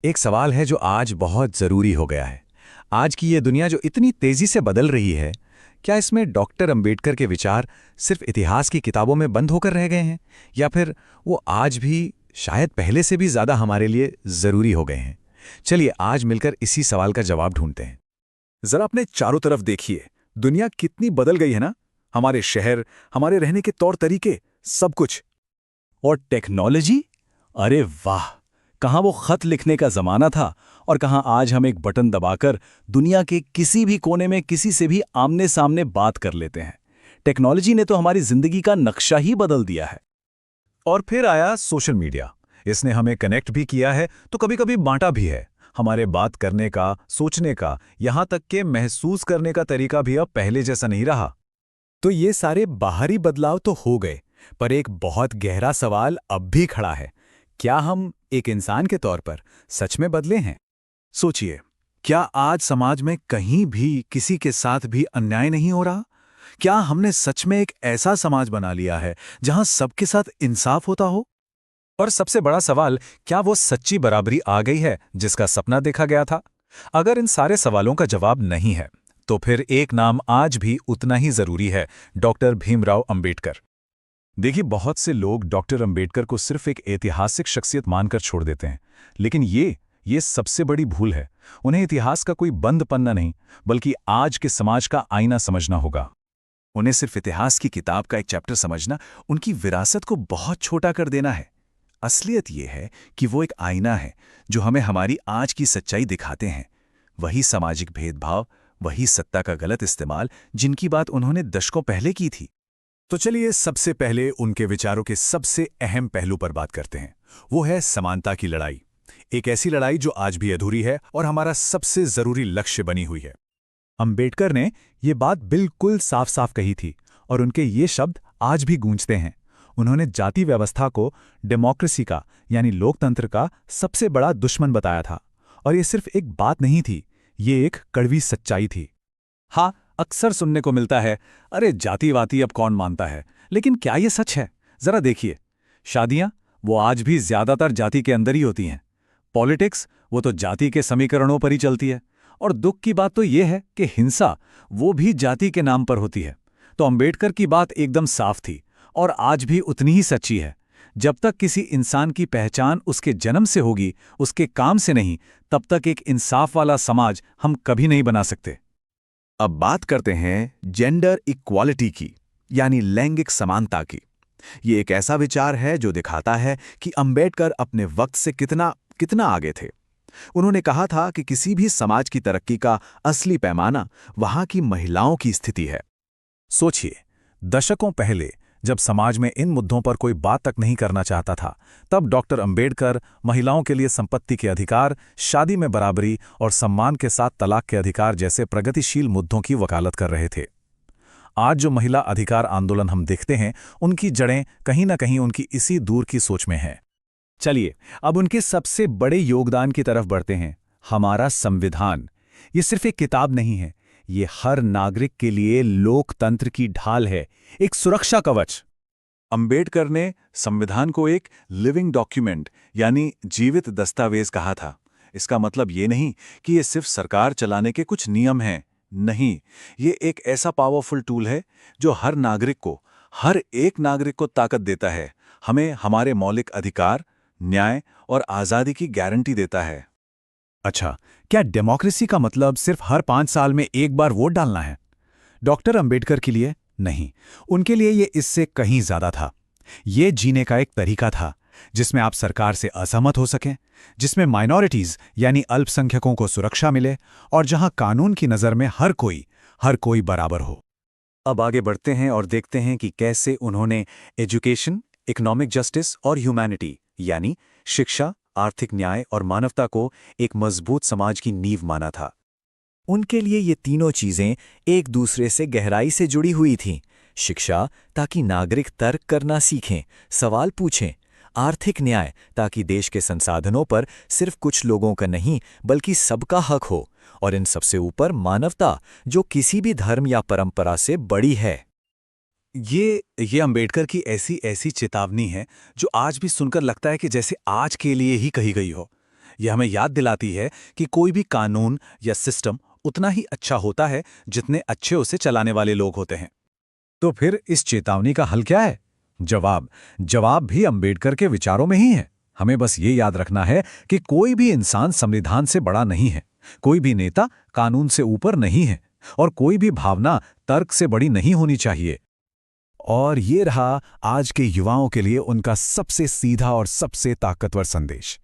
एक सवाल है जो आज बहुत ज़रूरी हो गया है। आज की ये दुनिया जो इतनी तेज़ी से बदल रही है, क्या इसमें डॉक्टर अंबेडकर के विचार सिर्फ इतिहास की किताबों में बंद होकर रह गए हैं, या फिर वो आज भी शायद पहले से भी ज़्यादा हमारे लिए ज़रूरी हो गए हैं? चलिए आज मिलकर इसी सवाल का जवाब ढूंढते हैं। जरा अपने चारों तरफ देखिए। दुनिया कितनी बदल गई है ना। हमारे शहर, हमारे रहने के तौर तरीके, सब कुछ। और टेक्नोलॉजी, अरे वाह! कहाँ वो खत लिखने का जमाना था और कहाँ आज हम एक बटन दबाकर दुनिया के किसी भी कोने में किसी से भी आमने सामने बात कर लेते हैं। टेक्नोलॉजी ने तो हमारी जिंदगी का नक्शा ही बदल दिया है। और फिर आया सोशल मीडिया। इसने हमें कनेक्ट भी किया है तो कभी-कभी बांटा भी है। हमारे बात करने का, सोचने का, यहाँ तक के महसूस करने का तरीका भी अब पहले जैसा नहीं रहा। तो ये सारे बाहरी बदलाव तो हो गए, पर एक बहुत गहरा सवाल अब भी खड़ा है। क्या हम एक इंसान के तौर पर सच में बदले हैं? सोचिए, क्या आज समाज में कहीं भी किसी के साथ भी अन्याय नहीं हो रहा? क्या हमने सच में एक ऐसा समाज बना लिया है जहां सबके साथ इंसाफ होता हो? और सबसे बड़ा सवाल, क्या वो सच्ची बराबरी आ गई है जिसका सपना देखा गया था? अगर इन सारे सवालों का जवाब नहीं है, तो फिर एक नाम आज भी उतना ही जरूरी है, डॉक्टर भीमराव अंबेडकर। देखिए, बहुत से लोग डॉक्टर अंबेडकर को सिर्फ एक ऐतिहासिक शख्सियत मानकर छोड़ देते हैं, लेकिन ये सबसे बड़ी भूल है। उन्हें इतिहास का कोई बंद पन्ना नहीं, बल्कि आज के समाज का आईना समझना होगा। उन्हें सिर्फ इतिहास की किताब का एक चैप्टर समझना उनकी विरासत को बहुत छोटा कर देना है। असलियत यह है कि वो एक आईना है जो हमें हमारी आज की सच्चाई दिखाते हैं। वही सामाजिक भेदभाव, वही सत्ता का गलत इस्तेमाल जिनकी बात उन्होंने दशकों पहले की थी। तो चलिए सबसे पहले उनके विचारों के सबसे अहम पहलू पर बात करते हैं। वो है समानता की लड़ाई। एक ऐसी लड़ाई जो आज भी अधूरी है और हमारा सबसे जरूरी लक्ष्य बनी हुई है। अंबेडकर ने ये बात बिल्कुल साफ साफ कही थी और उनके ये शब्द आज भी गूंजते हैं। उन्होंने जाति व्यवस्था को डेमोक्रेसी का यानी लोकतंत्र का सबसे बड़ा दुश्मन बताया था। और ये सिर्फ एक बात नहीं थी, ये एक कड़वी सच्चाई थी। हाँ, अक्सर सुनने को मिलता है, अरे जातिवादी अब कौन मानता है? लेकिन क्या ये सच है? जरा देखिए, शादियां वो आज भी ज्यादातर जाति के अंदर ही होती हैं। पॉलिटिक्स वो तो जाति के समीकरणों पर ही चलती है। और दुख की बात तो ये है कि हिंसा वो भी जाति के नाम पर होती है। तो अंबेडकर की बात एकदम साफ थी और आज भी उतनी ही सच्ची है। जब तक किसी इंसान की पहचान उसके जन्म से होगी, उसके काम से नहीं, तब तक एक इंसाफ वाला समाज हम कभी नहीं बना सकते। अब बात करते हैं जेंडर इक्वालिटी की, यानी लैंगिक समानता की। ये एक ऐसा विचार है जो दिखाता है कि अंबेडकर अपने वक्त से कितना कितना आगे थे। उन्होंने कहा था कि किसी भी समाज की तरक्की का असली पैमाना वहां की महिलाओं की स्थिति है। सोचिए, दशकों पहले जब समाज में इन मुद्दों पर कोई बात तक नहीं करना चाहता था, तब डॉक्टर अंबेडकर महिलाओं के लिए संपत्ति के अधिकार, शादी में बराबरी और सम्मान के साथ तलाक के अधिकार जैसे प्रगतिशील मुद्दों की वकालत कर रहे थे। आज जो महिला अधिकार आंदोलन हम देखते हैं, उनकी जड़ें कहीं न कहीं उनकी इसी दूर की सोच में हैं। चलिए अब उनके सबसे बड़े योगदान की तरफ बढ़ते हैं। हमारा संविधान, ये सिर्फ एक किताब नहीं है, ये हर नागरिक के लिए लोकतंत्र की ढाल है, एक सुरक्षा कवच। अंबेडकर ने संविधान को एक लिविंग डॉक्यूमेंट यानी जीवित दस्तावेज कहा था। इसका मतलब ये नहीं कि ये सिर्फ सरकार चलाने के कुछ नियम हैं। नहीं, ये एक ऐसा पावरफुल टूल है जो हर एक नागरिक को ताकत देता है, हमें हमारे मौलिक अधिकार, न्याय और आज़ादी की गारंटी देता है। अच्छा, क्या डेमोक्रेसी का मतलब सिर्फ हर 5 साल में एक बार वोट डालना है? डॉक्टर अंबेडकर के लिए नहीं, उनके लिए ये इससे कहीं ज्यादा था। ये जीने का एक तरीका था जिसमें आप सरकार से असहमत हो सकें, जिसमें माइनॉरिटीज यानी अल्पसंख्यकों को सुरक्षा मिले और जहां कानून की नज़र में हर कोई बराबर हो। अब आगे बढ़ते हैं और देखते हैं कि कैसे उन्होंने एजुकेशन, इकोनॉमिक जस्टिस और ह्यूमैनिटी यानी शिक्षा, आर्थिक न्याय और मानवता को एक मजबूत समाज की नींव माना था। उनके लिए ये तीनों चीजें एक दूसरे से गहराई से जुड़ी हुई थीं। शिक्षा ताकि नागरिक तर्क करना सीखें, सवाल पूछें। आर्थिक न्याय ताकि देश के संसाधनों पर सिर्फ कुछ लोगों का नहीं बल्कि सबका हक हो। और इन सबसे ऊपर मानवता, जो किसी भी धर्म या परंपरा से बड़ी है। ये अंबेडकर की ऐसी चेतावनी है जो आज भी सुनकर लगता है कि जैसे आज के लिए ही कही गई हो। यह हमें याद दिलाती है कि कोई भी कानून या सिस्टम उतना ही अच्छा होता है जितने अच्छे उसे चलाने वाले लोग होते हैं। तो फिर इस चेतावनी का हल क्या है? जवाब भी अंबेडकर के विचारों में ही है। हमें बस ये याद रखना है कि कोई भी इंसान संविधान से बड़ा नहीं है, कोई भी नेता कानून से ऊपर नहीं है, और कोई भी भावना तर्क से बड़ी नहीं होनी चाहिए। और ये रहा आज के युवाओं के लिए उनका सबसे सीधा और सबसे ताकतवर संदेश।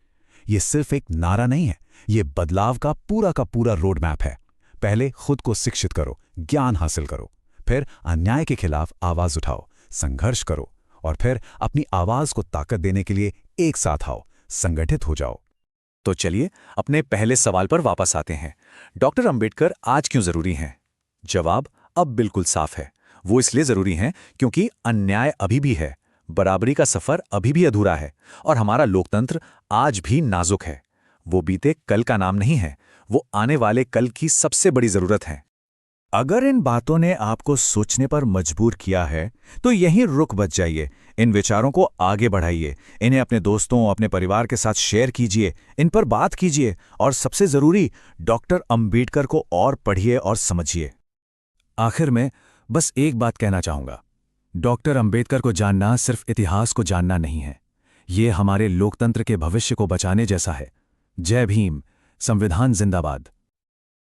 ये सिर्फ एक नारा नहीं है, ये बदलाव का पूरा रोड मैप है। पहले खुद को शिक्षित करो, ज्ञान हासिल करो, फिर अन्याय के खिलाफ आवाज उठाओ, संघर्ष करो, और फिर अपनी आवाज को ताकत देने के लिए एक साथ आओ, संगठित हो जाओ। तो चलिए अपने पहले सवाल पर वापस आते हैं। डॉक्टर अंबेडकर आज क्यों जरूरी हैं? जवाब अब बिल्कुल साफ है। वो इसलिए जरूरी हैं क्योंकि अन्याय अभी भी है, बराबरी का सफर अभी भी अधूरा है, और हमारा लोकतंत्र आज भी नाजुक है। वो बीते कल का नाम नहीं है, वो आने वाले कल की सबसे बड़ी जरूरत है। अगर इन बातों ने आपको सोचने पर मजबूर किया है, तो यहीं रुक बच जाइए। इन विचारों को आगे बढ़ाइए, इन्हें अपने दोस्तों, अपने परिवार के साथ शेयर कीजिए, इन पर बात कीजिए, और सबसे जरूरी, डॉक्टर अंबेडकर को और पढ़िए और समझिए। आखिर में बस एक बात कहना चाहूंगा, डॉक्टर अंबेडकर को जानना सिर्फ इतिहास को जानना नहीं है, ये हमारे लोकतंत्र के भविष्य को बचाने जैसा है। जय भीम, संविधान जिंदाबाद।